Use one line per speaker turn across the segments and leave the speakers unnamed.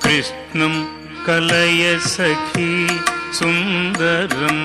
कृष्णं कलय सखी सुन्दरम्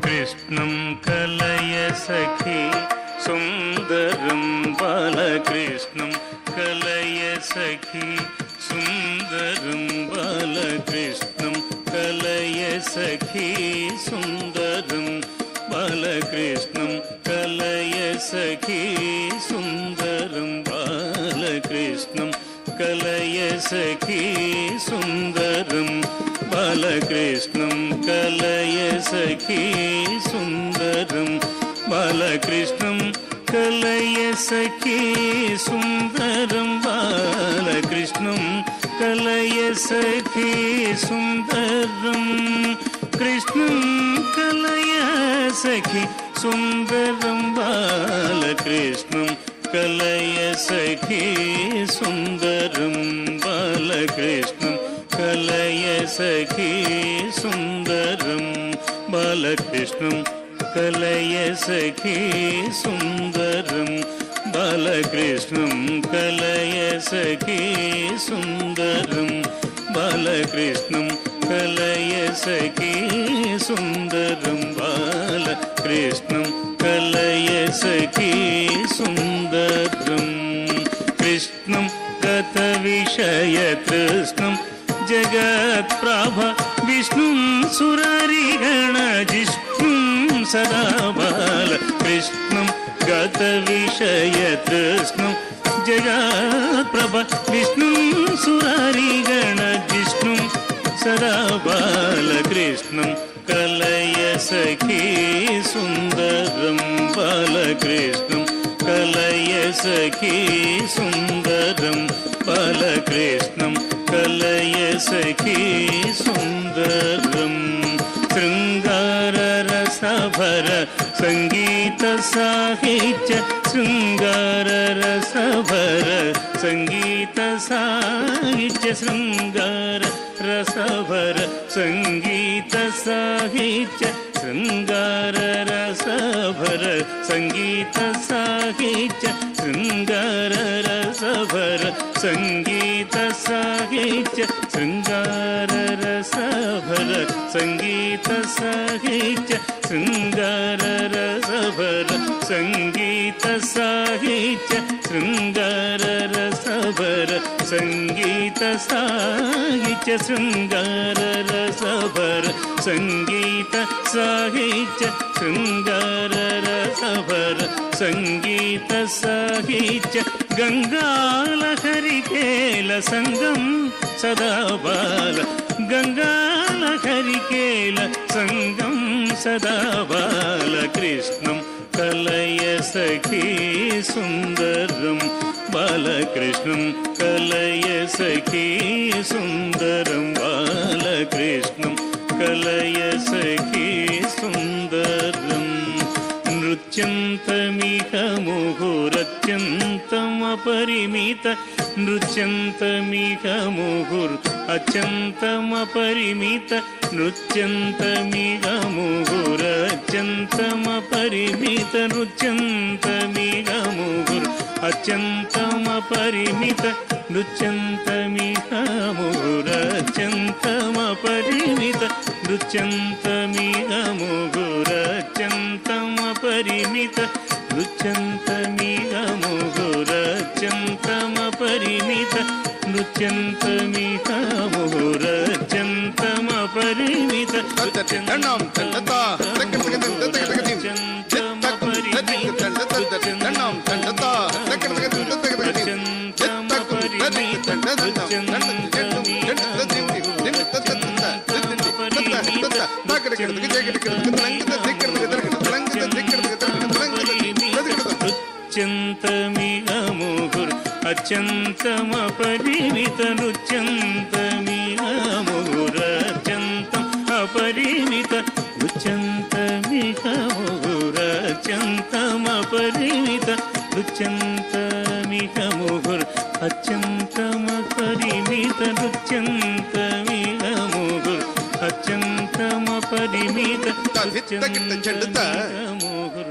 कृष्णं कलय सखी सुन्दरं बालकृष्णं कलय सखी सुन्दरं बालकृष्णं कलय सखी सुन्दरं बालकृष्णं कलय सखी सुन्दरं बालकृष्णं कलय सखी सुन्दरं बालकृष्णं कलय सखी सुन्दरं बालकृष्णं कलय सखी सुन्दरं बालकृष्णं कलय सखी सुन्दरं कृष्णं कलय सखी सुन्दरं बालकृष्णं कलय सखी सुन्दरं बालकृष्णं कलय सखी सुन्दरं बालकृष्णं कलय सखी सुन्दरं बालकृष्णं कलय सखी सुन्दरं बालकृष्णं कलय सखी सुन्दरं बालकृष्णं कलय सखी सुन्दरं कृष्णं गतविषयतृष्णं जगत्प्रभ विष्णुं सुररिगणजिष्णुं सदा बालकृष्णं गतविषयतृष्णं जगत्प्रभ विष्णुं सुररिगणजिष्णुं सदा बालकृष्णं कलय सखी सुन्दरं बालकृष्णं कलय सखी सुन्दरं बालकृष्णं कलय सखी सुन्दरं शृङ्गाररसभर सङ्गीतसाहित्य शृङ्गाररसभर सङ्गीतसाहित्य शृङ्गाररसभर सङ्गीतसाहित्य शृङ्गाररसभर सङ्गीतसाहित्य शृङ्गाररसभर सङ्गीतसाहित्य शृङ्गाररसभर सङ्गीतसाहित्य शृङ्गाररसभर सङ्गीतसाहित्य शृङ्गाररसभर सङ्गीतसाहित्य शृङ्गाररसभर सङ्गीतसाहित्य शृङ्गाररसभर सङ्गीतसाहित्य गङ्गालहरिकेल सङ्गं सदा बाल गङ्गालहरिकेल सङ्गं सदा बालकृष्णं कलय सखी सुन्दरं बालकृष्णं कलय सखी सुन्दरं बालकृष्णं कलय सखी सुन्दरं नृत्यन्तमिह मुहुरत्यन्तमपरिमित नृत्यन्तमिह मुहुर् अत्यन्तमपरिमित नृत्यन्तमिह मुहुरत्यन्तमपरिमित नृत्यन्तमिह मुहुर् अत्यन्तमपरिमित नृत्यन्तमिह मुहुरत्यन्तमपरिमित नृत्यन्तमिह मुहुरत्यन्तमपरिमित नृत्यन्तमिह मुहुरत्यन्तमपरिमित नृत्यन्तमिह मुहुरत्यन्तमपरिमित नृत्यन्तमिह मुहुर् अत्यन्तमपरिमित नृत्यन्तमिह मुहुरत्यन्तम् अपरिमित नृत्यन्तमिह मुहुरत्यन्तमपरिमित नृत्यन्तमिह मुहुर् अत्यन्तमपरिमित नृत्यन्तमिह मुहुर् अत्यन्तमपरिमित नृत्यन्तमिह मुहुर्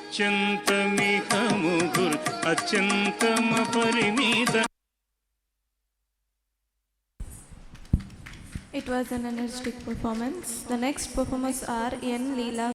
అత్యంతమిహ ముహుర్ అత్యంతమ పరిమిత.
It was an energetic performance. The next performers are N. Leela